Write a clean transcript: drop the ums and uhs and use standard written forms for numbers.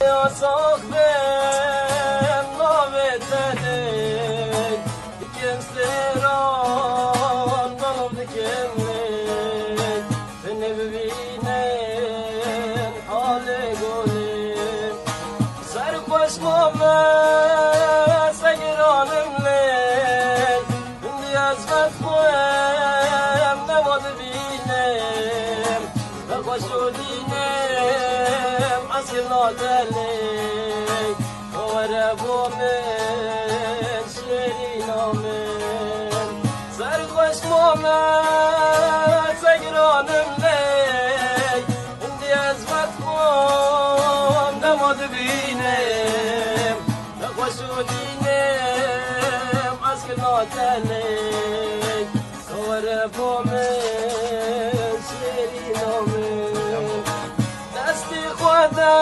يا صاحبي نوبت لك كم سيران ضربك يمك بنبينين حالي قولي سرقوش ماما سيران ملك عندي أزمت خويم نبض بينيم بقوشو دينيم عسكرنا تلك وربو من شيرينا من سرقوش ماما سيران ملك عندي أزمت خويم نبض بينيم بقوشو دينيم عسكرنا تلك وربو من شيرينا من دستي خدا